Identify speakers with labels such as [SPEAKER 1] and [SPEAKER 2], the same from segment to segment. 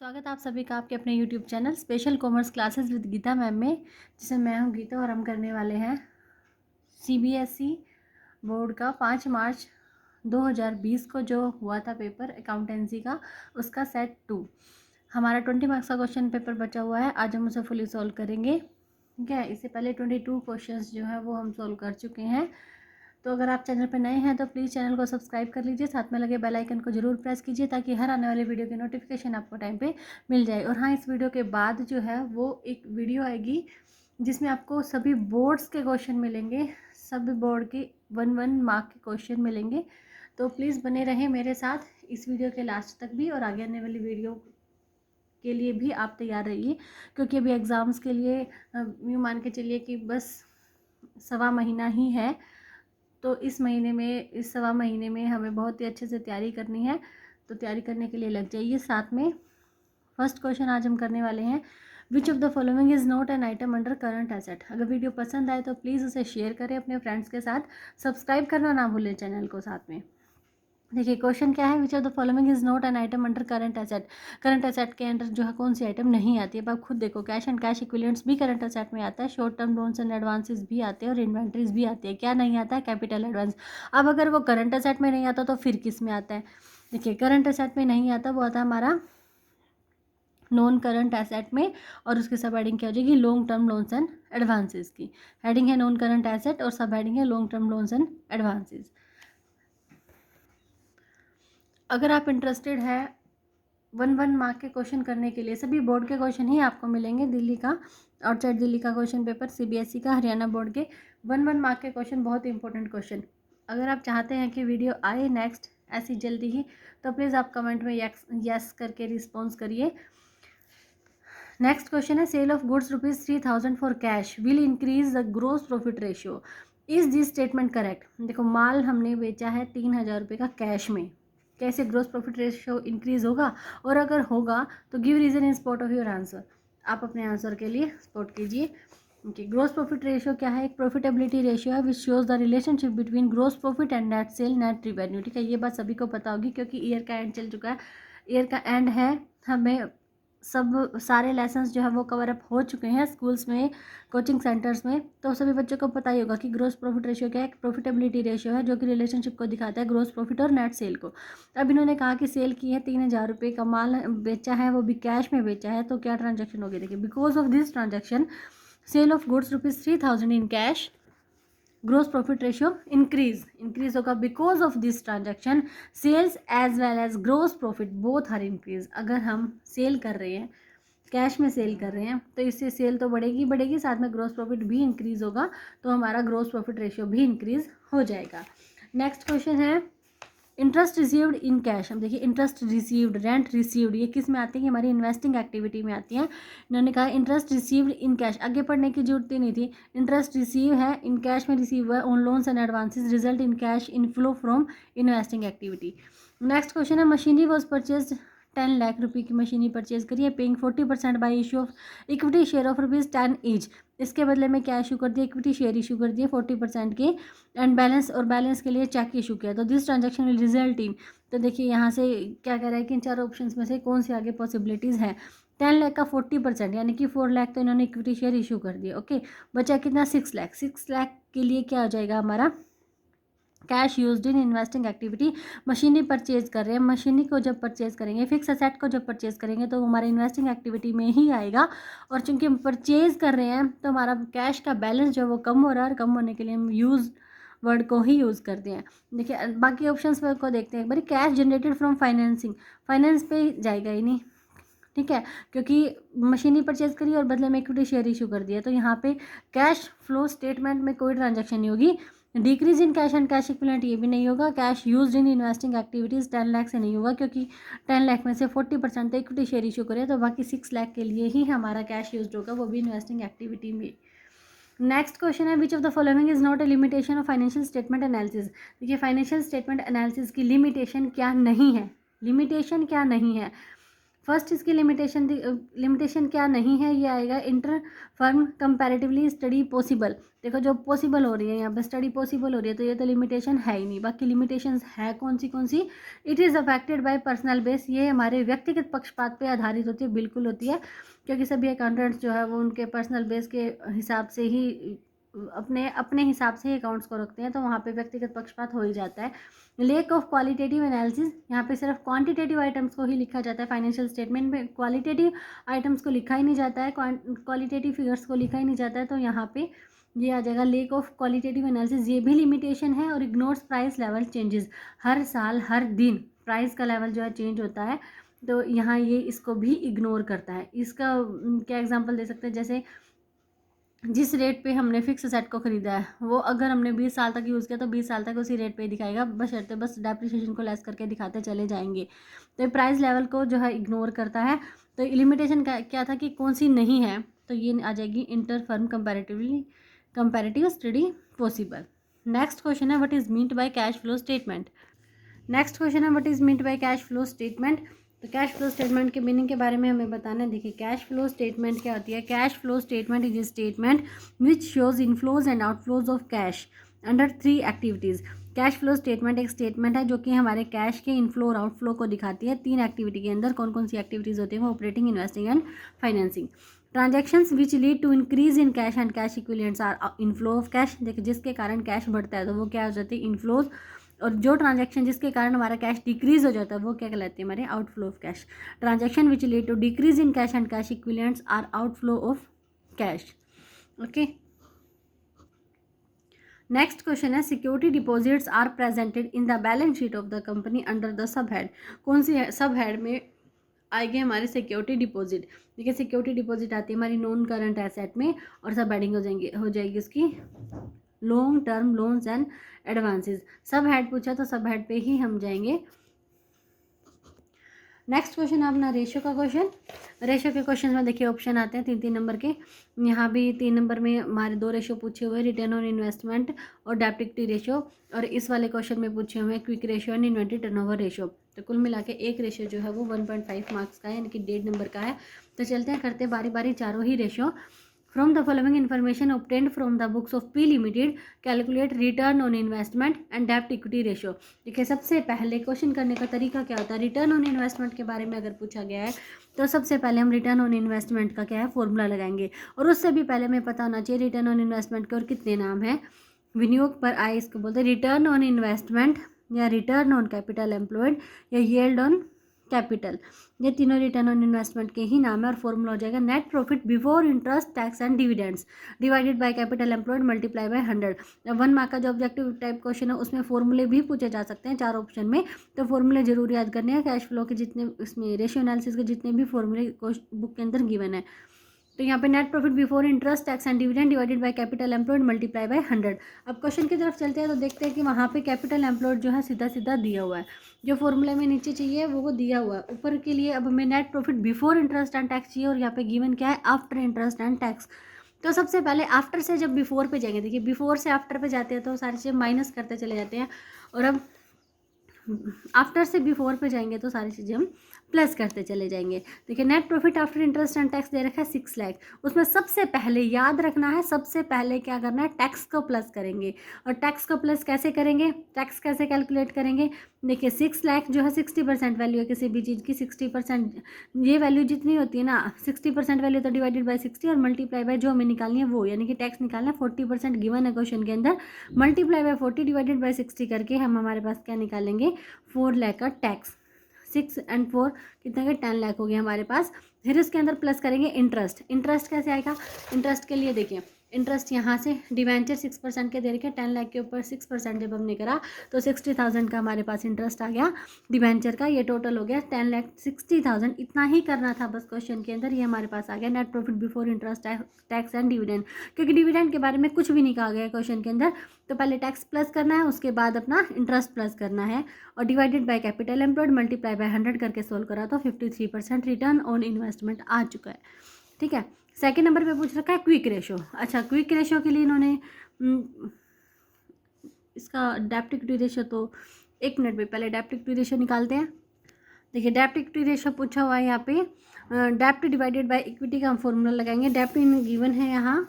[SPEAKER 1] स्वागत है आप सभी का आपके अपने YouTube channel special commerce classes with Geeta ma'am में, जिसमें मैं हूं गीता और हम करने वाले हैं CBSE बोर्ड का 5 मार्च 2020 को जो हुआ था पेपर अकाउंटेंसी का, उसका सेट 2 हमारा 20 मार्क्स का क्वेश्चन पेपर बचा हुआ है। आज हम उसे फुली सॉल्व करेंगे। ठीक है, इससे पहले 22 क्वेश्चंस जो है वो हम सॉल्व कर चुके हैं। तो अगर आप चैनल पर नए हैं तो प्लीज़ चैनल को सब्सक्राइब कर लीजिए, साथ में लगे बेल आइकन को जरूर प्रेस कीजिए ताकि हर आने वाली वीडियो की नोटिफिकेशन आपको टाइम पे मिल जाए। और हाँ, इस वीडियो के बाद जो है वो एक वीडियो आएगी जिसमें आपको सभी बोर्ड्स के क्वेश्चन मिलेंगे, सभी बोर्ड के 1 मार्क के क्वेश्चन मिलेंगे। तो प्लीज़ बने रहें मेरे साथ इस वीडियो के लास्ट तक भी, और आगे आने वाली वीडियो के लिए भी आप तैयार रहिए, क्योंकि अभी एग्ज़ाम्स के लिए यूँ मान के चलिए कि बस सवा महीना ही है। तो इस महीने में, इस सवा महीने में हमें बहुत ही अच्छे से तैयारी करनी है। तो तैयारी करने के लिए लग जाइए साथ में। फर्स्ट क्वेश्चन आज हम करने वाले हैं, which of the following is not an item under current asset. अगर वीडियो पसंद आए तो प्लीज़ उसे शेयर करें अपने फ्रेंड्स के साथ, सब्सक्राइब करना ना भूलें चैनल को साथ में। देखिए क्वेश्चन क्या है, which of the following is not an item under current asset. Current asset के अंडर जो है कौन सी आइटम नहीं आती है। अब आप खुद देखो, कैश एंड कैश इक्विवेलेंट्स भी करंट एसेट में आता है, short term loans and advances भी आते हैं और इन्वेंट्रीज भी आती है। क्या नहीं आता है? Capital advance. अब अगर वो करंट एसेट में नहीं आता तो फिर किस में आता है? देखिए करंट एसेट में नहीं आता, वो आता है हमारा नॉन करंट एसेट में, और उसकी सब हेडिंग क्या हो जाएगी? Long term loans and advances की हेडिंग है नॉन करंट एसेट, और सब हेडिंग है long term loans and advances. अगर आप इंटरेस्टेड है 1 मार्क के क्वेश्चन करने के लिए, सभी बोर्ड के क्वेश्चन ही आपको मिलेंगे, दिल्ली का, आउटसाइड दिल्ली का क्वेश्चन पेपर, CBSE का, हरियाणा बोर्ड के 1 मार्क के क्वेश्चन, बहुत ही इंपॉर्टेंट क्वेश्चन। अगर आप चाहते हैं कि वीडियो आए नेक्स्ट ऐसी जल्दी ही, तो प्लीज़ आप कमेंट में यस करके रिस्पॉन्स करिए। नेक्स्ट क्वेश्चन है, sale of goods ₹3,000 for cash will increase the gross profit ratio, is this statement correct. देखो माल हमने बेचा है 3,000 रुपये का कैश में, कैसे ग्रोस प्रॉफिट रेशियो इंक्रीज होगा? और अगर होगा तो give reason in spot of your answer. आप अपने आंसर के लिए स्पॉट कीजिए। ओके, ग्रोस प्रॉफिट रेशियो क्या है? एक प्रॉफिटेबिलिटी रेशियो है which shows the relationship between gross profit and net sale net revenue. ठीक है, ये बात सभी को पता होगी क्योंकि ईयर का एंड चल चुका है, ईयर का एंड है, हमें सब सारे लेसन्स जो है वो कवर अप हो चुके हैं स्कूल्स में, कोचिंग सेंटर्स में। तो सभी बच्चों को पता ही होगा कि ग्रोस प्रॉफिट रेशियो क्या है? प्रॉफिटेबिलिटी रेशियो है जो कि रिलेशनशिप को दिखाता है ग्रोस प्रॉफिट और नेट सेल को। अब इन्होंने कहा कि सेल की है 3,000 रुपये का माल बेचा है, वो भी कैश में बेचा है, तो क्या ट्रांजेक्शन होगी? देखिए, because of this transaction sale of goods ₹3,000 in cash, gross profit ratio increase होगा। Because of this transaction sales as well as gross profit both are increase. अगर हम सेल कर रहे हैं, कैश में सेल कर रहे हैं, तो इससे सेल तो बढ़ेगी, साथ में ग्रोस प्रॉफिट भी इंक्रीज होगा, तो हमारा ग्रोस प्रॉफिट रेशियो भी इंक्रीज हो जाएगा। नेक्स्ट क्वेश्चन है, इंटरेस्ट रिसीव्ड इन कैश। हम देखिए, इंटरेस्ट रिसीव्ड, रेंट रिसीव्ड, ये किस में आती है? हमारी इन्वेस्टिंग एक्टिविटी में आती है। इन्होंने कहा इंटरेस्ट रिसीव्ड इन कैश, आगे पढ़ने की जरूरत ही नहीं थी। इंटरेस्ट रिसीव है, इन कैश में रिसीव हुआ है, on loans and advances, result in cash inflow from investing activity. Next question है, मशीनरी वॉज परचेज 10 लाख रुपये की मशीनरी परचेज करी है, paying 40% by issue of equity share of ₹10 each. इसके बदले में क्या इशू कर दिया? इक्विटी शेयर इशू कर दिए 40% के, एंड बैलेंस, और बैलेंस के लिए चेक इशू किया। तो this transaction will result in, तो देखिए यहाँ से क्या कह रहा है कि इन चारों ऑप्शंस में से कौन सी आगे पॉसिबिलिटीज़ है? 10 लाख का 40% यानी कि 4 लाख तो इन्होंने इक्विटी शेयर इशू कर दिए। ओके, बचा कितना? 6 लाख। 6 लाख के लिए क्या हो जाएगा हमारा? Cash used in investing activity. Machinery purchase कर रहे हैं, मशीनरी को जब परचेज करेंगे, फिक्स असेट को जब परचेज करेंगे तो हमारे इन्वेस्टिंग एक्टिविटी में ही आएगा, और चूंकि हम परचेज कर रहे हैं तो हमारा कैश का बैलेंस जो है वो कम हो रहा है, और कम होने के लिए हम यूज वर्ड को ही यूज़ करते हैं। देखिए बाकी ऑप्शंस को देखते हैं एक बार। Cash generated from financing, finance पे जाएगा ही नहीं, ठीक है, क्योंकि मशीनरी परचेज करी और बदले में इक्विटी शेयर इशू कर दिया, तो यहाँ पे कैश फ्लो स्टेटमेंट में कोई ट्रांजैक्शन नहीं होगी। Decrease in cash and cash equivalent, ये भी नहीं होगा। Cash used in investing activities 10 lakh से नहीं होगा, क्योंकि 10 लाख में से 40% तो इक्विटी शेयर इशू करे, तो बाकी 6 लाख के लिए ही हमारा कैश यूज्ड होगा, वो भी इन्वेस्टिंग एक्टिविटी में। नेक्स्ट क्वेश्चन है, which of the following is not a limitation of financial statement analysis. देखिए फाइनेंशियल स्टेटमेंट एनालिसिस की लिमिटेशन क्या नहीं है? लिमिटेशन क्या नहीं है? फर्स्ट इसकी लिमिटेशन क्या नहीं है, ये आएगा inter firm comparatively study possible. देखो जो पॉसिबल हो रही है यहाँ पे स्टडी पॉसिबल हो रही है, तो ये तो लिमिटेशन है ही नहीं। बाकी लिमिटेशंस है कौन सी, it is affected by personal base, ये हमारे व्यक्तिगत पक्षपात पे आधारित होती है, बिल्कुल होती है, क्योंकि सभी अकाउंटेंट्स जो है वो उनके पर्सनल बेस के हिसाब से ही अपने अपने हिसाब से ही अकाउंट्स को रखते हैं, तो वहाँ पे व्यक्तिगत पक्षपात हो ही जाता है। लेक ऑफ क्वालिटेटिव एनालिसिस, यहाँ पे सिर्फ क्वांटिटेटिव आइटम्स को ही लिखा जाता है फाइनेंशियल स्टेटमेंट में, क्वालिटेटिव आइटम्स को लिखा ही नहीं जाता है, क्वालिटेटिव फिगर्स को लिखा ही नहीं जाता है, तो यहाँ पे ये आ जाएगा लेक ऑफ क्वालिटेटिव एनालिसिस। ये भी लिमिटेशन है। और इग्नोर्स प्राइस लेवल चेंजेस, हर साल हर दिन प्राइस का लेवल जो है चेंज होता है, तो यहाँ ये इसको भी इग्नोर करता है। इसका क्या एग्जांपल दे सकते हैं, जैसे जिस रेट पे हमने फिक्स सेट को ख़रीदा है वो अगर हमने 20 साल तक यूज़ किया तो 20 साल तक उसी रेट पे ही दिखाएगा, बशर्ते बस डेप्रिसिएशन को लेस करके दिखाते चले जाएंगे। तो प्राइस लेवल को जो है इग्नोर करता है। तो लिमिटेशन क्या था कि कौन सी नहीं है, तो ये आ जाएगी inter firm comparative study possible. Next question है what is meant by cash flow statement. Next question है what is meant by cash flow statement. तो कैश फ्लो स्टेटमेंट के मीनिंग के बारे में हमें बताना है। देखिए कैश फ्लो स्टेटमेंट क्या होती है। Cash flow statement is a statement which shows inflows and outflows of cash under 3 activities. Cash flow statement एक स्टेटमेंट है जो कि हमारे कैश के इनफ्लो और आउटफ्लो को दिखाती है 3 एक्टिविटी के अंदर। कौन कौन सी एक्टिविटीज़ होती है वो operating, investing and financing. Transactions which lead to increase in cash and cash equivalents are inflow of cash. देखिए जिसके कारण कैश बढ़ता है तो वो क्या हो जाती है, इनफ्लोज। और जो ट्रांजैक्शन जिसके कारण हमारा कैश डिक्रीज हो जाता है वो क्या कहलाती है, हमारे outflow of cash. Transaction which lead to decrease in cash and cash equivalents are outflow of cash. Okay, next question है security deposits are presented in the balance sheet of the company under the sub head. कौन सी sub head में आएंगे हमारे security deposit. देखिए security deposit आती है हमारी नॉन करंट एसेट में, और सब हेडिंग हो जाएगी उसकी long term loans and advances. सब हेड पूछा तो सब हेड पे ही हम जाएंगे। नेक्स्ट क्वेश्चन है अपना रेशियो का क्वेश्चन। रेशियो के क्वेश्चन में देखिए ऑप्शन आते हैं 3-3 नंबर के। यहाँ भी 3 नंबर में हमारे 2 रेशियो पूछे हुए, रिटर्न ऑन इन्वेस्टमेंट और डेब्ट इक्विटी रेशियो। और इस वाले क्वेश्चन में पूछे हुए quick ratio and inventory turnover ratio. तो कुल मिला के एक रेशियो जो है वो 1.5 मार्क्स का है, यानी कि 1.5 नंबर का है। तो चलते हैं करते बारी बारी चारों ही ratio. From the following information obtained from the books of P Limited, calculate return on investment and debt equity ratio। देखिए सबसे पहले क्वेश्चन करने का तरीका क्या होता है, रिटर्न ऑन इन्वेस्टमेंट के बारे में अगर पूछा गया है तो सबसे पहले हम रिटर्न ऑन इन्वेस्टमेंट का क्या है फॉर्मूला लगाएंगे। और उससे भी पहले हमें पता होना चाहिए रिटर्न ऑन इन्वेस्टमेंट के और कितने नाम हैं। विनियोग पर आए इसको बोलते हैं रिटर्न ऑन इन्वेस्टमेंट, या रिटर्न ऑन कैपिटल एम्प्लॉयड, या यील्ड ऑन कैपिटल। ये तीनों रिटर्न ऑन इन्वेस्टमेंट के ही नाम है। और फॉर्मूला हो जाएगा net profit before interest tax and dividends divided by capital employed multiply by 100। 1 mark का जो ऑब्जेक्टिव टाइप क्वेश्चन है उसमें फॉर्मूले भी पूछे जा सकते हैं 4 ऑप्शन में, तो फॉर्मूले जरूर याद करने हैं। कैश फ्लो के जितने इसमें रेशियो एनालिसिस के जितने भी फॉर्मूले बुक के अंदर गिवन है। तो यहाँ पे net profit before interest tax and dividend divided by capital employed multiply by 100। अब क्वेश्चन की तरफ चलते हैं तो देखते हैं कि वहाँ पे कैपिटल एम्प्लॉयड जो है सीधा सीधा दिया हुआ है, जो फॉर्मूले में नीचे चाहिए वो दिया हुआ है ऊपर के लिए। अब हमें net profit before interest and tax चाहिए, और यहाँ पे गिवन क्या है आफ्टर इंटरेस्ट एंड टैक्स। तो सबसे पहले आफ्टर से जब बिफोर पे जाएंगे, देखिए बिफोर से आफ्टर पे जाते हैं तो सारी चीज़ें माइनस करते चले जाते हैं, और अब आफ्टर से बिफोर पे जाएंगे तो सारी चीज़ें हम प्लस करते चले जाएंगे। देखिए net profit after interest and tax दे रखा है 6 लाख। उसमें सबसे पहले याद रखना है, सबसे पहले क्या करना है, टैक्स को प्लस करेंगे। और टैक्स को प्लस कैसे करेंगे, टैक्स कैसे कैलकुलेट करेंगे। देखिए 6 लाख जो है 60% वैल्यू है किसी भी चीज़ की। 60% ये वैल्यू जितनी होती है ना, 60% वैल्यू तो डिवाइडेड बाय 60 और मल्टीप्लाई बाय जो हमें निकालनी है वो, यानी कि टैक्स निकालना है 40% गिवन है क्वेश्चन के अंदर। मल्टीप्लाई बाय 40 डिवाइडेड बाय 60 करके हम हमारे पास क्या निकालेंगे, 4 लाख का टैक्स। 6 और 4 कितने का 10 लाख हो गया हमारे पास। फिर इसके अंदर प्लस करेंगे इंटरेस्ट। इंटरेस्ट कैसे आएगा, इंटरेस्ट के लिए देखिए इंटरेस्ट यहाँ से डिवेंचर 6% के दे रखे 10 लाख के ऊपर 6% जब हमने करा तो 60,000 का हमारे पास इंटरेस्ट आ गया डिवेंचर का। ये टोटल हो गया 10,60,000। इतना ही करना था बस क्वेश्चन के अंदर। ये हमारे पास आ गया net profit before interest tax and dividend, क्योंकि डिविडेंड के बारे में कुछ भी नहीं कहा गया क्वेश्चन के अंदर। तो पहले टैक्स प्लस करना है, उसके बाद अपना इंटरेस्ट प्लस करना है, और divided by capital employed multiply by 100 करके सोल्व करा तो 53% रिटर्न ऑन इन्वेस्टमेंट आ चुका है। ठीक है, सेकेंड नंबर पे पूछ रखा है क्विक रेशो। अच्छा, क्विक रेशो के लिए इन्होंने इसका डेब्ट इक्विटी रेशो, तो 1 मिनट में पहले डेब्ट इक्विटी रेशो निकालते हैं। देखिए डेप्ट इक्विटी रेशियो पूछा हुआ है यहाँ पे, डेप्ट डिवाइडेड बाय इक्विटी का हम फॉर्मूला लगाएंगे। डेप्ट इन गिवन है यहाँ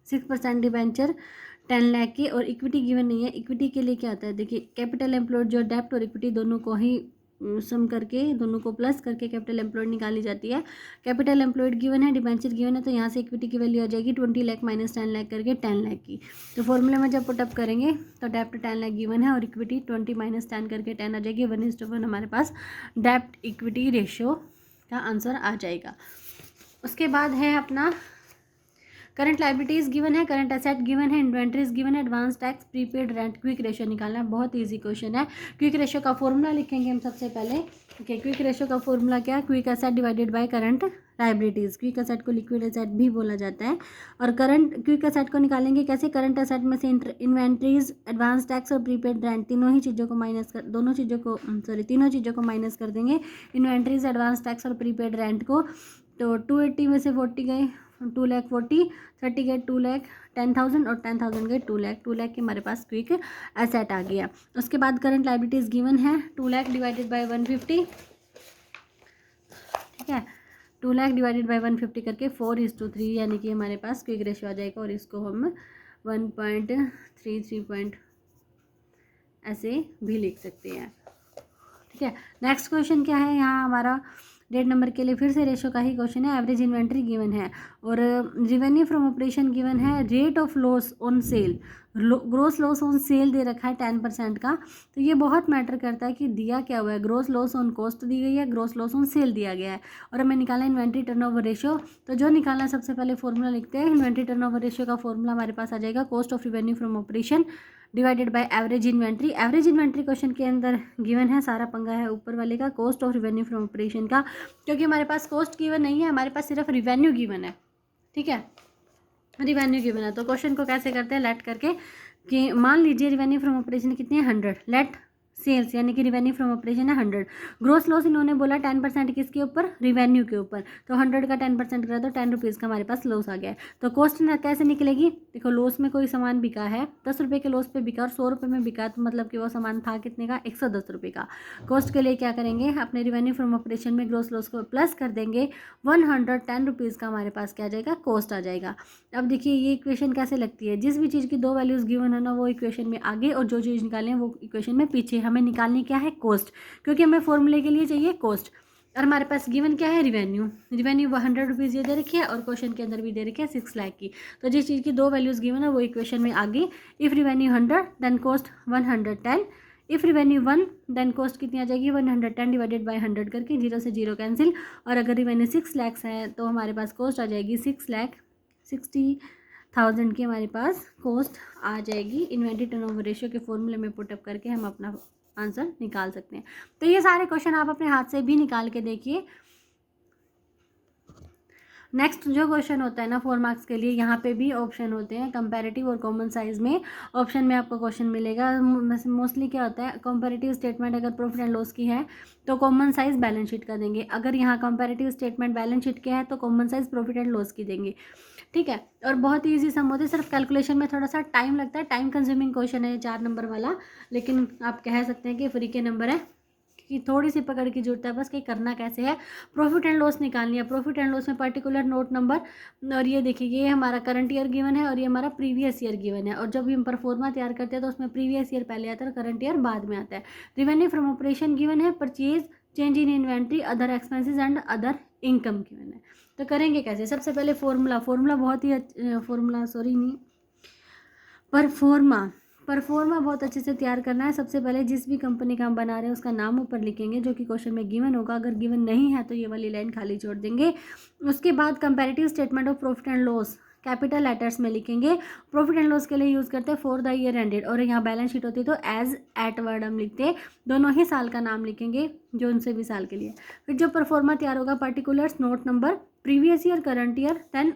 [SPEAKER 1] 6% डिबेंचर 10 लाख की, और इक्विटी गिवन नहीं है। इक्विटी के लिए क्या होता है, देखिए कैपिटल एम्प्लॉयड जो डेप्ट और इक्विटी दोनों को ही सम करके, दोनों को प्लस करके कैपिटल एम्प्लॉयड निकाली जाती है। कैपिटल एम्प्लॉयड गिवन है, डिबेंचर गिवन है, तो यहाँ से इक्विटी की वैल्यू आ जाएगी 20 लाख माइनस 10 लाख करके 10 लाख की। तो फॉर्मूले में जब पुटअप करेंगे तो डेप्ट 10 लाख गिवन है और इक्विटी 20 माइनस 10 करके 10 आ जाएगी। 1:1 हमारे पास डेप्ट इक्विटी रेशियो का आंसर आ जाएगा। उसके बाद है अपना करंट लाइबिलिटीज़ गिवन है, करंट एसेट गिवन है, इन्वेंट्रीज गिवन है, advance tax, prepaid rent, quick ratio निकालना है। बहुत इजी क्वेश्चन है। क्विक रेशियो का फॉर्मूला लिखेंगे हम सबसे पहले। ओके, क्विक रेशियो का फॉर्मूला क्या है, quick asset divided by current liabilities. Quick asset को लिक्विड एसेट भी बोला जाता है। और करंट क्विक एसेट को निकालेंगे कैसे, करंट एसेट में से इन्वेंट्रीज, एडवांस टैक्स और प्रीपेड रेंट तीनों ही चीज़ों को माइनस कर, तीनों चीज़ों को माइनस कर देंगे। इन्वेंट्रीज, एडवांस टैक्स और प्रीपेड रेंट को, तो 280 में से 40 गए 2 लाख 40, 30 गए 2 लाख 10,000 और 10,000 गए 2 लाख। 2 लाख के हमारे पास क्विक एसेट आ गया। उसके बाद करंट लाइबिलिटीज़ गिवन है 2 लाख डिवाइडेड बाय 150, ठीक है, 2 लाख डिवाइडेड बाय 150 करके 4:3 यानी कि हमारे पास क्विक रेशियो आ जाएगा। और इसको हम 1.33 ऐसे भी लिख सकते हैं, ठीक है। नेक्स्ट क्वेश्चन क्या है, यहाँ हमारा डेट नंबर के लिए फिर से रेशो का ही क्वेश्चन है। एवरेज इन्वेंट्री गिवन है और रिवेन्यू फ्रॉम ऑपरेशन गिवन है। Rate of loss on sale, gross loss on sale दे रखा है 10% का। तो ये बहुत मैटर करता है कि दिया क्या हुआ है, ग्रोस लॉस ऑन कॉस्ट दी गई है, ग्रोस लॉस ऑन सेल दिया गया है। और हमें निकालना है इन्वेंट्री टर्नओवर रेशियो। तो जो निकालना है सबसे पहले फॉर्मूला लिखते हैं। इन्वेंट्री टर्नओवर रेशियो का फॉर्मूला हमारे पास आ जाएगा cost of revenue from operation divided by average inventory. Average inventory question के अंदर गिवन है, सारा पंगा है ऊपर वाले का, cost of revenue from operation का, क्योंकि हमारे पास कॉस्ट गिवन नहीं है, हमारे पास सिर्फ रिवेन्यू गिवन है, ठीक है, रिवेन्यू गिवन है। तो क्वेश्चन को कैसे करते हैं, लेट करके कि मान लीजिए रिवेन्यू फ्रॉम ऑपरेशन कितनी है 100, लेट सेल्स यानी कि रिवेन्यू फ्रॉम ऑपरेशन है 100। ग्रोस लॉस इन्होंने बोला 10% किसके ऊपर, रिवेन्यू के ऊपर। तो 100 का 10% करा तो 10 रुपीज़ का हमारे पास लॉस आ गया है। तो कॉस्ट कैसे निकलेगी, देखो लॉस में कोई सामान बिका है 10 रुपये के लॉस पे बिका और 100 रुपये में बिका, तो मतलब कि वो सामान था कितने का, 110 रुपये का। कॉस्ट के लिए क्या करेंगे, अपने रिवेन्यू फ्रॉम ऑपरेशन में ग्रोस लॉस को प्लस कर देंगे, 110 रुपीज़ का हमारे पास क्या आ जाएगा, कॉस्ट आ जाएगा। अब देखिए ये इक्वेशन कैसे लगती है, जिस भी चीज़ की 2 वैल्यूज़ गिवन है ना वो इक्वेशन में आगे और जो चीज़ निकालें वो इक्वेशन में पीछे। हमें निकालनी क्या है, कॉस्ट, क्योंकि हमें फॉर्मूले के लिए चाहिए कॉस्ट। और हमारे पास गिवन क्या है, रिवेन्यू। रिवेन्यू 100 रुपीज़ ये दे रखी है और क्वेश्चन के अंदर भी दे रखी है 6 लाख की। तो जिस चीज़ की 2 वैल्यूज़ गिवन है वो इक्वेशन में आगे। If revenue 100 then cost 110, if revenue 1 then cost कितनी आ जाएगी 110 डिवाइडेड बाय 100 करके 0 से 0 कैंसिल। और अगर रिवेन्यू 6 लाख है तो हमारे पास कॉस्ट आ जाएगी 6,60,000 की हमारे पास कॉस्ट आ जाएगी। इन्वेंट्री टर्नओवर रेशियो के फॉर्मूले में पुटअप करके हम अपना आंसर निकाल सकते हैं। तो ये सारे क्वेश्चन आप अपने हाथ से भी निकाल के देखिए। नेक्स्ट जो क्वेश्चन होता है ना 4 मार्क्स के लिए, यहाँ पे भी ऑप्शन होते हैं कंपैरेटिव और कॉमन साइज में। ऑप्शन में आपको क्वेश्चन मिलेगा मोस्टली क्या होता है, कंपैरेटिव स्टेटमेंट अगर प्रॉफिट एंड लॉस की है तो कॉमन साइज बैलेंस शीट का देंगे। अगर यहाँ कंपैरेटिव स्टेटमेंट बैलेंस शीट के है तो common size profit and loss की देंगे, ठीक है। और बहुत ही ईजी सम होते हैं, सिर्फ कैलकुलेशन में थोड़ा सा टाइम लगता है, टाइम कंज्यूमिंग क्वेश्चन है 4 नंबर वाला, लेकिन आप कह सकते हैं कि फ्री के नंबर है कि थोड़ी सी पकड़ की जरूरत है बस कि करना कैसे है। प्रॉफिट एंड लॉस निकालनी है। प्रॉफिट एंड लॉस में पर्टिकुलर नोट नंबर, और ये देखिए ये हमारा करंट ईयर गिवन है और ये हमारा प्रीवियस ईयर गिवन है। और जब भी हम परफॉर्मा तैयार करते हैं तो उसमें प्रीवियस ईयर पहले आता है और करंट ईयर बाद में आता है। रिवेन्यू फ्रॉम ऑपरेशन गिवन है, purchase, change in inventory, other expenses and other income given है। तो करेंगे कैसे, सबसे पहले फॉर्मूला बहुत ही परफॉर्मा बहुत अच्छे से तैयार करना है। सबसे पहले जिस भी कंपनी का हम बना रहे हैं उसका नाम ऊपर लिखेंगे जो कि क्वेश्चन में गिवन होगा। अगर गिवन नहीं है तो ये वाली लाइन खाली छोड़ देंगे। उसके बाद comparative statement of profit and loss capital letters में लिखेंगे। प्रॉफिट एंड लॉस के लिए यूज़ करते हैं फॉर द ईयर एंडेड, और यहाँ बैलेंस शीट होती है तो एज एट वर्ड हम लिखते हैं। दोनों ही साल का नाम लिखेंगे जो उनसे भी साल के लिए। फिर जो परफॉर्मा तैयार होगा, particulars, note number, previous year, current year, then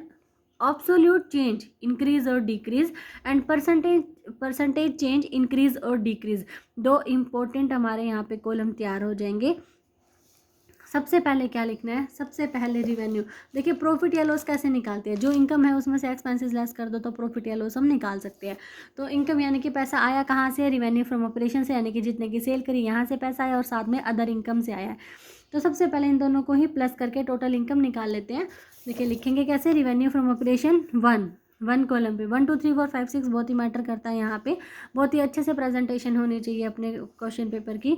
[SPEAKER 1] absolute change increase और decrease and percentage change increase और डिक्रीज। 2 इम्पोर्टेंट हमारे यहाँ पे कॉलम तैयार हो जाएंगे। सबसे पहले क्या लिखना है, सबसे पहले रिवेन्यू। देखिए प्रॉफिट या लॉस कैसे निकालते हैं, जो इनकम है उसमें से एक्सपेंसेस लेस कर दो तो प्रॉफिट या लॉस हम निकाल सकते हैं। तो इनकम यानी कि पैसा आया कहाँ से, रिवेन्यू फ्रॉम ऑपरेशन से, यानी कि जितने की सेल करी यहाँ से पैसा आया और साथ में अदर इनकम से आया है। तो सबसे पहले इन दोनों को ही प्लस करके टोटल इनकम निकाल लेते हैं। देखिए लिखेंगे कैसे, रिवेन्यू फ्रॉम ऑपरेशन 1 कॉलम पे 1 2 3 4 5 6 बहुत ही मैटर करता है यहाँ पे, बहुत ही अच्छे से प्रेजेंटेशन होनी चाहिए अपने क्वेश्चन पेपर की,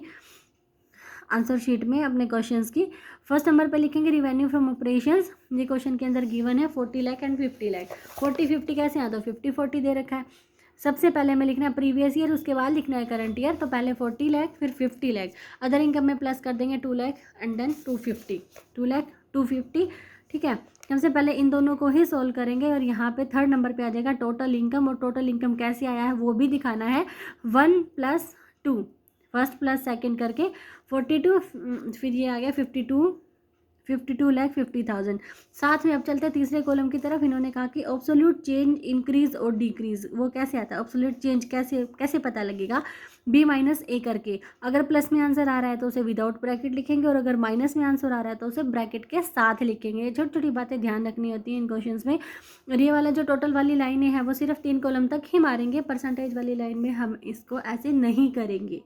[SPEAKER 1] आंसर शीट में अपने क्वेश्चंस की। फर्स्ट नंबर पे लिखेंगे रिवेन्यू फ्रॉम ऑपरेशंस, ये क्वेश्चन के अंदर गिवन है 40 लाख एंड 50 लाख। 40 50 कैसे आता है, 50 40 दे रखा है। सबसे पहले हमें लिखना है प्रीवियस ईयर, उसके बाद लिखना है करंट ईयर। तो पहले 40 लाख फिर 50 लाख, अदर इनकम में प्लस कर देंगे 2 लाख एंड देन 250, 2 लाख 250। ठीक है, सबसे पहले इन दोनों को ही सोल्व करेंगे और यहाँ पे थर्ड नंबर पे आ जाएगा टोटल इनकम, और टोटल इनकम कैसे आया है वो भी दिखाना है। 1 + 2 फर्स्ट प्लस सेकंड करके 42, फिर ये आ गया 52 लाख 50,000। साथ में अब चलते हैं तीसरे कॉलम की तरफ। इन्होंने कहा कि ऑब्सोल्यूट चेंज इंक्रीज और डिक्रीज वो कैसे आता है, ऑब्सोल्यूट चेंज कैसे पता लगेगा, B - A करके। अगर प्लस में आंसर आ रहा है तो उसे विदाउट ब्रैकेट लिखेंगे, और अगर माइनस में आंसर आ रहा है तो उसे ब्रैकेट के साथ लिखेंगे। छोटी छोटी बातें ध्यान रखनी होती हैं इन क्वेश्चन में। और ये वाला जो टोटल वाली लाइनें हैं वो सिर्फ 3 कॉलम तक ही मारेंगे, परसेंटेज वाली लाइन में हम इसको ऐसे नहीं करेंगे।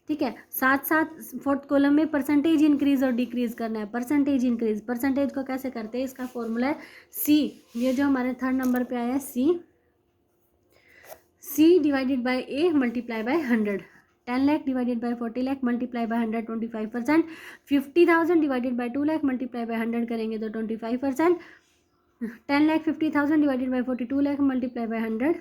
[SPEAKER 1] ठीक है, साथ साथ फोर्थ कॉलम में परसेंटेज इंक्रीज और डिक्रीज करना है। परसेंटेज इंक्रीज, परसेंटेज को कैसे करते हैं, इसका फॉर्मूला है C, ये जो हमारे थर्ड नंबर पे आया है C divided by A multiply by 100। 10 lakh divided bye 40 lakh multiply by 100 25%। 50,000 divided by 2 lakh multiply by 100 करेंगे तो 25%। 10 lakh 50,000 divided by 42 lakh multiply by 100।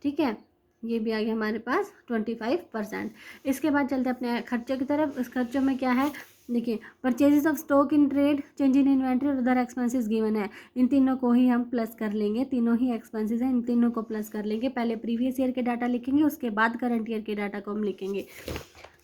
[SPEAKER 1] ठीक है, ये भी आ गया हमारे पास 25%। इसके बाद चलते हैं अपने खर्चों की तरफ। इस खर्चों में क्या है, देखिए purchases of stock in trade, change in inventory और अदर एक्सपेंसेस गिवन है। इन तीनों को ही हम प्लस कर लेंगे, तीनों ही एक्सपेंसेस हैं, इन तीनों को प्लस कर लेंगे। पहले प्रीवियस ईयर के डाटा लिखेंगे, उसके बाद करंट ईयर के डाटा को हम लिखेंगे।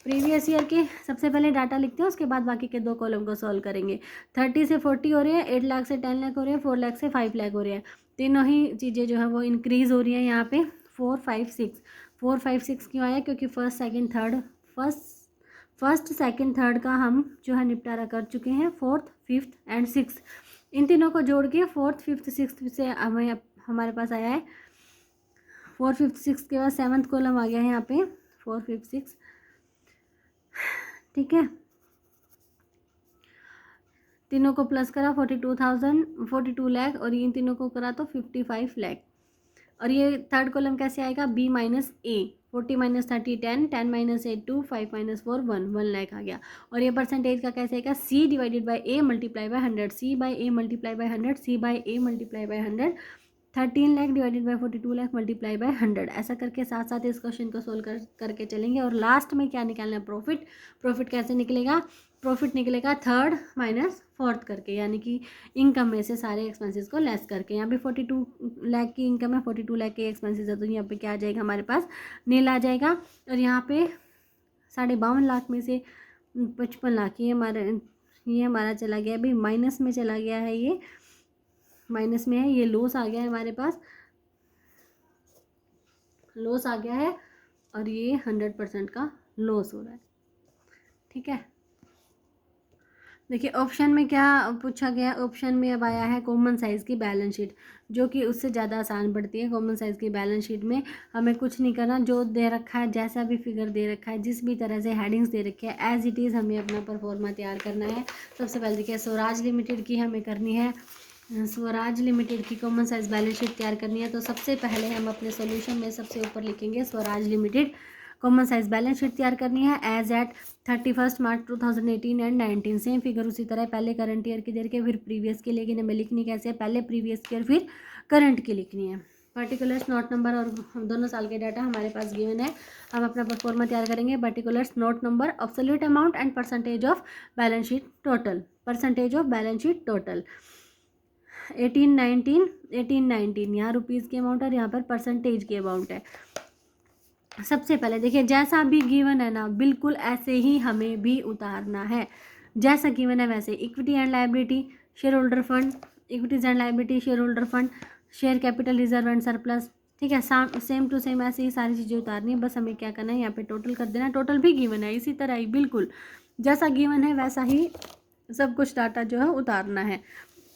[SPEAKER 1] प्रीवियस ईयर के सबसे पहले डाटा लिखते हैं, उसके बाद बाकी के 2 कॉलम को सॉल्व करेंगे। 30 से 40 हो रहे हैं, 8 लाख से 10 लाख हो रहे हैं, 4 लाख से 5 लाख हो रहे हैं। तीनों ही चीज़ें जो है वो इंक्रीज़ हो रही हैं यहाँ पे। 4 5 6 4 5 6 क्यों आया, क्योंकि फर्स्ट सेकंड थर्ड का हम जो है निपटारा कर चुके हैं। 4th 5th एंड 6th, इन तीनों को जोड़ के 4th 5th 6th से हमारे पास आया है 4 5 6 के बाद 7th कॉलम आ गया है यहाँ पे 4 5 6। ठीक है, तीनों को प्लस करा 42 लाख, और इन तीनों को करा तो 55 लाख। और ये थर्ड कॉलम कैसे आएगा, B - A 40 - 30 10 10 - 8 2 5 - 4 1 लाख आ गया। और ये परसेंटेज का कैसे आएगा, C divided by A multiply by 100, C by A multiply by 100, C by A multiply by 100। 13 lakh divided by 42 lakh multiply by 100। ऐसा करके साथ साथ इस क्वेश्चन को सोल्व करके चलेंगे। और लास्ट में क्या निकालना है, प्रॉफिट कैसे निकलेगा, प्रॉफिट निकलेगा 3rd - 4th करके, यानी कि इनकम में से सारे एक्सपेंसेस को लेस करके। यहाँ पे 42 लाख की इनकम है, 42 लाख के एक्सपेंसेस है, तो यहाँ पे क्या आ जाएगा हमारे पास, नील आ जाएगा। और यहाँ पे 52.5 लाख में से 55 लाख ये हमारा चला गया, अभी माइनस में चला गया है, ये माइनस में है, ये लॉस आ गया है हमारे पास, लॉस आ गया है, और ये 100% का लॉस हो रहा है। ठीक है, देखिए ऑप्शन में क्या पूछा गया, ऑप्शन में अब आया है कॉमन साइज़ की बैलेंस शीट, जो कि उससे ज़्यादा आसान पड़ती है। कॉमन साइज़ की बैलेंस शीट में हमें कुछ नहीं करना, जो दे रखा है, जैसा भी फिगर दे रखा है, जिस भी तरह से हेडिंग्स दे रखी है, एज इट इज़ हमें अपना परफॉर्मा तैयार करना है। सबसे पहले देखिए स्वराज लिमिटेड की हमें करनी है, स्वराज लिमिटेड की कॉमन साइज़ बैलेंस शीट तैयार करनी है। तो सबसे पहले हम अपने सॉल्यूशन में सबसे ऊपर लिखेंगे Swaraj limited common size balance sheet तैयार करनी है as at 31 March 2018 and 19। Same figure उसी तरह पहले करंट ईयर की दे के फिर प्रीवियस की, लेकिन हमें लिखनी कैसे है, पहले प्रीवियस की और फिर करंट की लिखनी है। पर्टिकुलर्स, नोट नंबर और दोनों साल के डाटा हमारे पास गिवन है। हम अपना परफॉर्मा तैयार करेंगे। Particulars, note number, absolute amount and percentage of balance sheet total. Percentage of balance sheet total 1819 यहाँ रुपीज़ की अमाउंट और यहाँ पर परसेंटेज की अमाउंट है। सबसे पहले देखिए जैसा भी गिवन है ना, बिल्कुल ऐसे ही हमें भी उतारना है, जैसा गिवन है वैसे। Equity and liability, share holder fund, equities and liability, share holder fund, share capital, reserve and surplus, ठीक है। सेम टू सेम ऐसे ही सारी चीज़ें उतारनी है, बस हमें क्या करना है, यहाँ पे टोटल कर देना है। टोटल भी गिवन है इसी तरह ही, बिल्कुल जैसा गिवन है वैसा ही सब कुछ डाटा जो है उतारना है।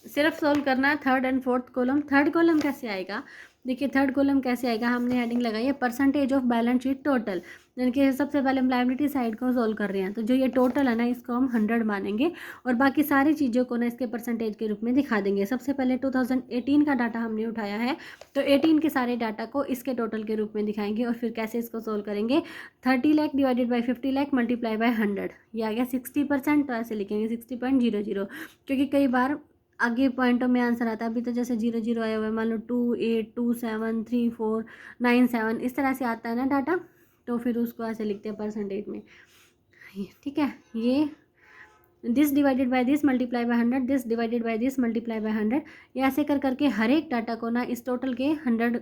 [SPEAKER 1] सिर्फ सोल्व करना है third and fourth column. Third column कैसे आएगा, देखिए थर्ड कॉलम कैसे आएगा, हमने हेडिंग लगाई है percentage of balance sheet total, यानी कि सबसे पहले हम लायबिलिटी साइड को सोल्व कर रहे हैं, तो जो ये टोटल है ना इसको हम 100 मानेंगे और बाकी सारी चीज़ों को ना इसके परसेंटेज के रूप में दिखा देंगे। सबसे पहले 2018 का डाटा हमने उठाया है, तो 18 के सारे डाटा को इसके टोटल के रूप में दिखाएंगे और फिर कैसे इसको सोल्व करेंगे। 30 lakh divided by 50 lakh multiply by 100, ये आ गया 60%, तो ऐसे लिखेंगे 60.00, क्योंकि कई बार आगे पॉइंटों में आंसर आता है। अभी तो जैसे 00 आया हुआ है, मान लो 28273497 इस तरह से आता है ना डाटा, तो फिर उसको ऐसे लिखते हैं परसेंटेज में, ठीक है। ये this divided by this multiply by 100, this divided by this multiply by 100, ये ऐसे कर करके हर एक डाटा को ना इस टोटल के 100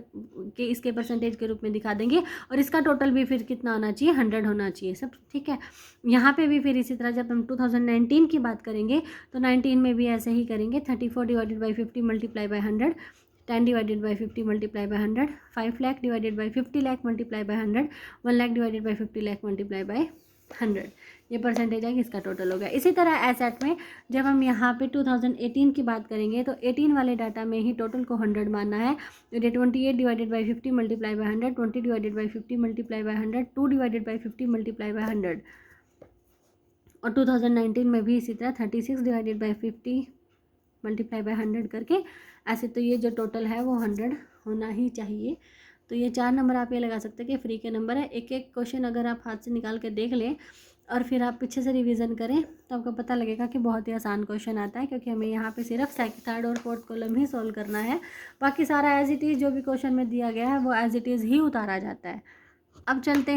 [SPEAKER 1] के इसके परसेंटेज के रूप में दिखा देंगे और इसका टोटल भी फिर कितना होना चाहिए, 100 होना चाहिए सब, ठीक है। यहाँ पे भी फिर इसी तरह जब हम 2019 की बात करेंगे तो 19 में भी ऐसे ही करेंगे। 34 divided by 50 multiply by 100, 10 divided by 50 multiply by 100, 5 lakh divided by 50 lakh multiply by 100, 1 lakh divided by 50 lakh multiply by 100, ये परसेंटेज है कि इसका टोटल हो गया। इसी तरह एसेट में जब हम यहाँ पे 2018 की बात करेंगे तो 18 वाले डाटा में ही टोटल को 100 मानना है। ये 28 divided by 50 multiply by 100, 20 divided by 50 multiply by 100, 2 divided by 50 multiply by 100, और 2019 में भी इसी तरह 36 डिवाइडेड बाई 50 मल्टीप्लाई बाय 100 करके ऐसे, तो ये जो टोटल है वो 100 होना ही चाहिए। तो ये 4 नंबर आप ये लगा सकते हैं कि फ्री के नंबर है। एक एक क्वेश्चन अगर आप हाथ से निकाल कर देख लें और फिर आप पीछे से रिवीजन करें तो आपको पता लगेगा कि बहुत ही आसान क्वेश्चन आता है, क्योंकि हमें यहाँ पे सिर्फ थर्ड और फोर्थ कॉलम ही सॉल्व करना है, बाकी सारा एज इट इज़ जो भी क्वेश्चन में दिया गया है वो एज इट इज़ ही उतारा जाता है। अब चलते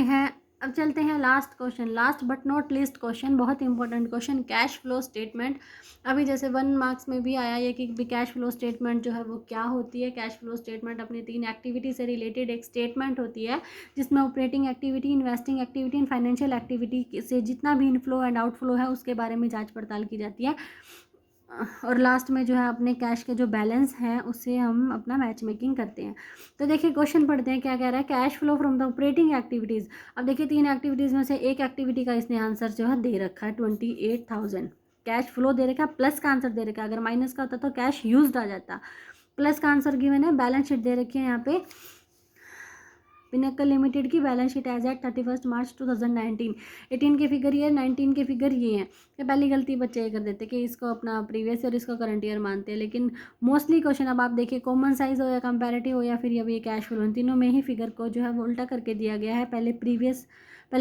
[SPEAKER 1] हैं last question, last but not least question, बहुत important question, cash flow statement. अभी जैसे 1 मार्क्स में भी आया ये कि कैश फ्लो स्टेटमेंट जो है वो क्या होती है। कैश फ्लो स्टेटमेंट अपनी 3 एक्टिविटी से रिलेटेड एक स्टेटमेंट होती है, जिसमें operating activity, investing activity and financial activity से जितना भी इनफ्लो एंड आउटफ्लो है उसके बारे में जाँच पड़ताल की जाती है, और लास्ट में जो है अपने कैश के जो बैलेंस हैं उससे हम अपना मैच मेकिंग करते हैं। तो देखिए क्वेश्चन पढ़ते हैं क्या कह रहा है, cash flow from the operating activities. अब देखिए 3 एक्टिविटीज़ में से एक एक्टिविटी का इसने आंसर जो है दे रखा है 28,000, कैश फ्लो दे रखा है, प्लस का आंसर दे रखा है, अगर माइनस का होता तो कैश यूज्ड आ जाता, प्लस का आंसर गिवन है। बैलेंस शीट दे रखी है यहाँ पे, पिनक्कल लिमिटेड की बैलेंस शीट एज एट 31 मार्च 2019, 18 के फिगर ये, 19 के फिगर ये हैं। ये पहली गलती बच्चे ये कर देते कि इसको अपना प्रीवियस ईयर इसको करंट ईयर मानते हैं, लेकिन मोस्टली क्वेश्चन अब आप देखिए कॉमन साइज हो या कंपैरेटिव हो या फिर ये कैश फ्लो, इन तीनों में ही फिगर को जो है वो उल्टा करके दिया गया है, पहले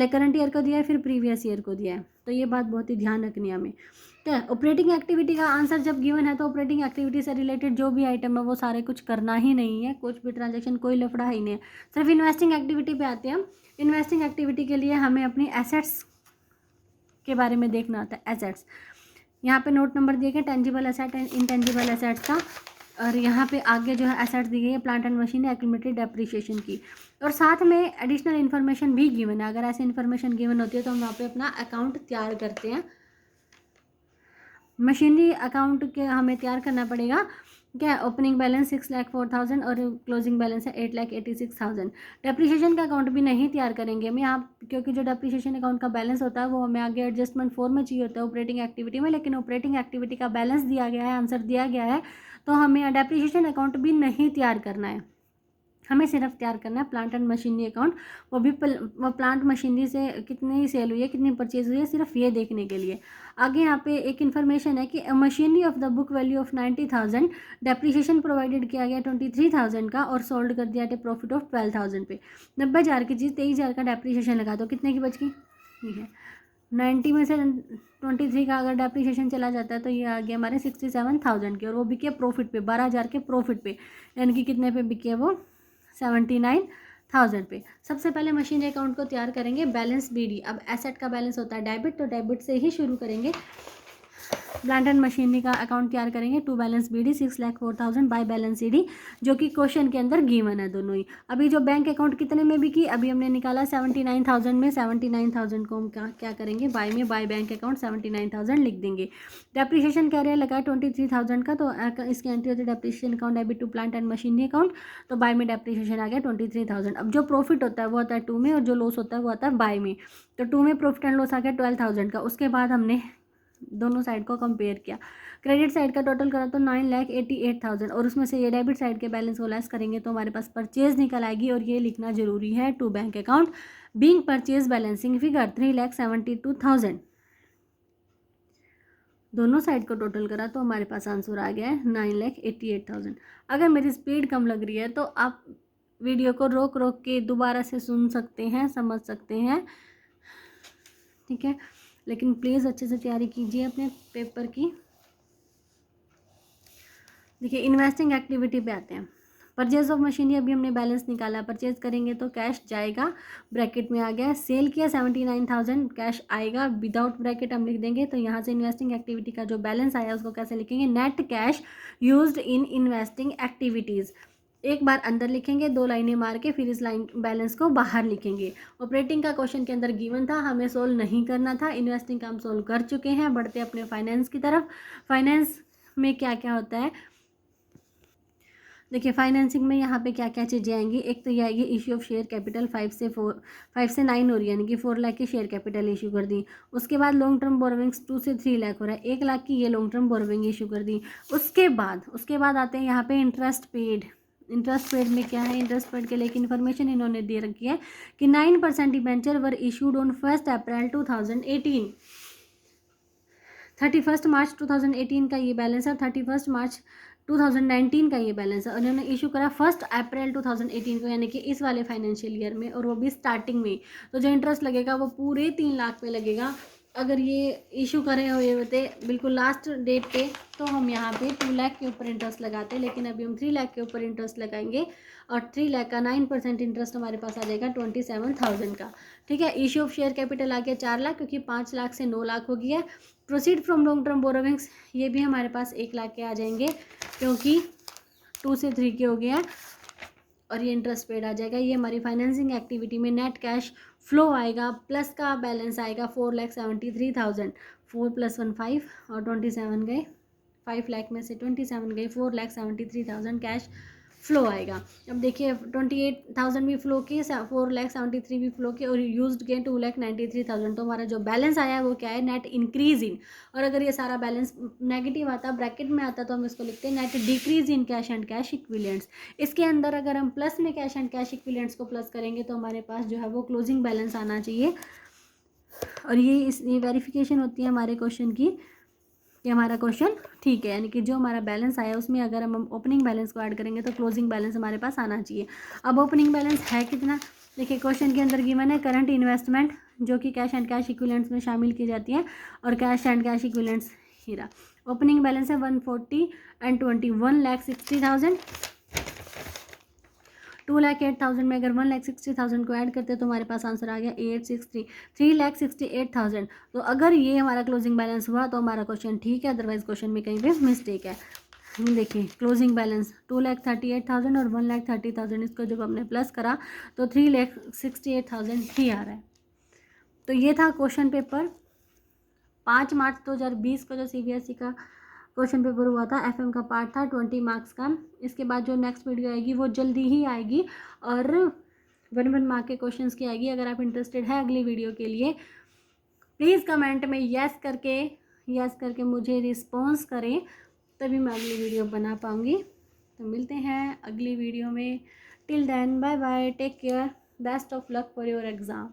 [SPEAKER 1] करंट ईयर को दिया है फिर प्रीवियस ईयर को दिया है, तो ये बात बहुत ही ध्यान रखनी है हमें। क्या ऑपरेटिंग एक्टिविटी का आंसर जब गिवन है तो ऑपरेटिंग एक्टिविटी से रिलेटेड जो भी आइटम है वो सारे कुछ करना ही नहीं है, कुछ भी ट्रांजैक्शन कोई लफड़ा ही नहीं है। सिर्फ इन्वेस्टिंग एक्टिविटी पे आते हैं हम। इन्वेस्टिंग एक्टिविटी के लिए हमें अपनी एसेट्स के बारे में देखना होता है। एसेट्स यहाँ पे नोट नंबर दिए गए, tangible asset and intangible assets का, और यहाँ पे आगे जो है एसेट्स दी गई है plant and machine accumulated depreciation की, और साथ में एडिशनल इन्फॉर्मेशन भी गिवन है। अगर ऐसी इन्फॉर्मेशन गिवन होती है तो हम वहाँ पे अपना अकाउंट तैयार करते हैं। मशीनरी अकाउंट के हमें तैयार करना पड़ेगा क्या, ओपनिंग बैलेंस 6,04,000 और क्लोजिंग बैलेंस है 8,86,000। डेप्रिसिएशन का अकाउंट भी नहीं तैयार करेंगे हम यहाँ, क्योंकि जो डेप्रिसिएशन अकाउंट का बैलेंस होता है वो हमें आगे एडजस्टमेंट 4 में चाहिए होता है ऑपरेटिंग एक्टिविटी में, लेकिन ऑपरेटिंग एक्टिविटी का बैलेंस दिया गया है, आंसर दिया गया है, तो हमें डेप्रिसिएशन अकाउंट भी नहीं तैयार करना है। हमें सिर्फ तैयार करना है प्लांट एंड मशीनरी अकाउंट, वो भी वो प्लांट मशीनरी से कितनी सेल हुई है, कितनी परचेज हुई है, सिर्फ ये देखने के लिए। आगे यहाँ पे एक इन्फॉर्मेशन है कि machinery of the book value of 90,000, depreciation provided किया गया 23,000 का और सोल्ड कर दिया एट प्रॉफिट ऑफ 12,000 पे। 90,000 की चीज़ 23,000 का डेप्रिसिएशन लगा दो, कितने की बच गई, ठीक है 90 में से 23 का अगर डेप्रिसिएशन चला जाता है तो ये आ गया हमारे 67,000 की, और वो बिके प्रॉफिट पे 12,000 के प्रॉफिट पे, यानी कि कितने पे बिके वो 79,000 पे। सबसे पहले मशीनरी अकाउंट को तैयार करेंगे, बैलेंस बीडी। अब एसेट का बैलेंस होता है डेबिट, तो डेबिट से ही शुरू करेंगे। प्लांट एंड मशीनरी का अकाउंट तैयार करेंगे। To balance BD 6,04,000 by balance CD, जो कि क्वेश्चन के अंदर गिवन है दोनों ही। अभी जो बैंक अकाउंट कितने में भी की, अभी हमने निकाला 79,000 में, 79,000 को हम क्या करेंगे, बाय में, बाय बैंक अकाउंट 79,000 लिख देंगे। डेप्रिसिएशन कह रहे हैं लगा 23,000 का, तो इसकी एंट्री होती है depreciation account debit to plant and machinery account, तो बाय में डेप्रिसिएशन आ गया 23,000। अब जो प्रॉफिट होता है वो आता है टू में, और जो लॉस होता है वो आता है बाय में। तो टू में प्रॉफिट एंड लॉस आ गया 12,000 का। उसके बाद हमने दोनों साइड को कंपेयर किया, क्रेडिट साइड का टोटल करा तो 9,88,000, और उसमें से ये डेबिट साइड के बैलेंस को लेस करेंगे तो हमारे पास परचेज निकल आएगी, और ये लिखना जरूरी है, to bank account being purchase balancing figure 3,72,000। दोनों साइड को टोटल करा तो हमारे पास आंसर आ गया है 9,88,000। अगर मेरी स्पीड कम लग रही है तो आप वीडियो को रोक रोक के दोबारा से सुन सकते हैं, समझ सकते हैं, ठीक है, लेकिन प्लीज़ अच्छे से तैयारी कीजिए अपने पेपर की। देखिए इन्वेस्टिंग एक्टिविटी पे आते हैं। परचेज ऑफ मशीनरी, अभी हमने बैलेंस निकाला, परचेज करेंगे तो कैश जाएगा, ब्रैकेट में आ गया। सेल किया 79,000, कैश आएगा, विदाउट ब्रैकेट हम लिख देंगे। तो यहाँ से इन्वेस्टिंग एक्टिविटी का जो बैलेंस आया उसको कैसे लिखेंगे, net cash used in investing activities. एक बार अंदर लिखेंगे, दो लाइनें मार के फिर इस लाइन बैलेंस को बाहर लिखेंगे। ऑपरेटिंग का क्वेश्चन के अंदर गिवन था, हमें सोल्व नहीं करना था। इन्वेस्टिंग का हम सोल्व कर चुके हैं। बढ़ते अपने फाइनेंस की तरफ। फाइनेंस में क्या क्या होता है, देखिए फाइनेंसिंग में यहाँ पे क्या क्या चीज़ें आएंगी। एक तो ये आएगी इशू ऑफ शेयर कैपिटल 5 से 9 हो रही है, यानी कि 4 लाख की शेयर कैपिटल इशू कर दी। उसके बाद लॉन्ग टर्म बोरोविंग्स 2 से 3 लाख हो रहा है, 1 लाख की ये लॉन्ग टर्म बोरोविंग इशू कर दी। उसके बाद आते हैं यहाँ पे इंटरेस्ट पेड। इंटरेस्ट पेड में क्या है, इंटरेस्ट पेड के लिए एक इन्फॉर्मेशन इन्होंने दे रखी है कि 9% debenture were issued on 1 April 2018। 31 March 2018 का ये बैलेंस है, 31 मार्च 2019 का ये बैलेंस है, और इन्होंने इशू करा 1 अप्रैल 2018 को, यानी कि इस वाले फाइनेंशियल ईयर में, और वो भी स्टार्टिंग में। तो जो इंटरेस्ट लगेगा वो पूरे 3 लाख पे लगेगा। अगर ये इशू करे हुए होते बिल्कुल लास्ट डेट पे तो हम यहाँ पे 2 लाख के ऊपर इंटरेस्ट लगाते, लेकिन अभी हम 3 लाख के ऊपर इंटरेस्ट लगाएंगे, और 3 लाख का 9% इंटरेस्ट हमारे पास आ जाएगा 27,000 का, ठीक है। इशू ऑफ शेयर कैपिटल आ गया 4 लाख, क्योंकि 5 लाख से 9 लाख हो गया है। Proceed from long term borrowings, ये भी हमारे पास 1 लाख के आ जाएंगे, क्योंकि 2 से 3 के हो गए हैं, और ये इंटरेस्ट पेड आ जाएगा। ये हमारी फाइनेंसिंग एक्टिविटी में नेट कैश फ्लो आएगा, प्लस का बैलेंस आएगा 4,73,000। 4 + 1 5, और 27 गए, 5 लाख में से 27 गए, 4,73,000 कैश फ्लो आएगा। अब देखिए 28,000 भी फ्लो किए, 4,73,000 भी फ्लो किए, और यूज्ड के 2,93,000। तो हमारा जो बैलेंस आया है वो क्या है, नेट इंक्रीज इन। और अगर ये सारा बैलेंस नेगेटिव आता, ब्रैकेट में आता, तो हम इसको लिखते हैं net decrease in cash and cash equivalents. इसके अंदर अगर हम प्लस में कैश एंड कैश इक्विलेंट्स को प्लस करेंगे तो हमारे पास जो है वो क्लोजिंग बैलेंस आना चाहिए। और ये वेरिफिकेशन होती है हमारे क्वेश्चन की कि हमारा क्वेश्चन ठीक है, यानी कि जो हमारा बैलेंस आया उसमें अगर हम ओपनिंग बैलेंस को ऐड करेंगे तो क्लोजिंग बैलेंस हमारे पास आना चाहिए। अब ओपनिंग बैलेंस है कितना, देखिए क्वेश्चन के अंदर गिवन है करंट इन्वेस्टमेंट, जो कि कैश एंड कैश इक्विलेंट्स में शामिल की जाती है, और कैश एंड कैश इक्विलेंट्स हीरा। ओपनिंग बैलेंस है 140 एंड 20, 1,60,000। 2,08,000 में अगर 1,60,000 को ऐड करते हैं तो हमारे पास आंसर आ गया 863, 3,68,000। तो अगर ये हमारा क्लोजिंग बैलेंस हुआ तो हमारा क्वेश्चन ठीक है, अदरवाइज क्वेश्चन में कहीं पे मिस्टेक है। देखिए क्लोजिंग बैलेंस 2,38,000 और 1,30,000, इसको जब हमने प्लस करा तो 3,68,000 ही आ रहा है। तो ये था क्वेश्चन पेपर 5 मार्च 2020 को जो CBSE का क्वेश्चन पेपर हुआ था, FM का पार्ट था 20 मार्क्स का। इसके बाद जो नेक्स्ट वीडियो आएगी वो जल्दी ही आएगी, और 1 मार्क के क्वेश्चंस की आएगी। अगर आप इंटरेस्टेड है अगली वीडियो के लिए, प्लीज़ कमेंट में यस करके मुझे रिस्पॉन्स करें, तभी मैं अगली वीडियो बना पाऊँगी। तो मिलते हैं अगली वीडियो में। Till then bye bye, take care, best of luck for your exam.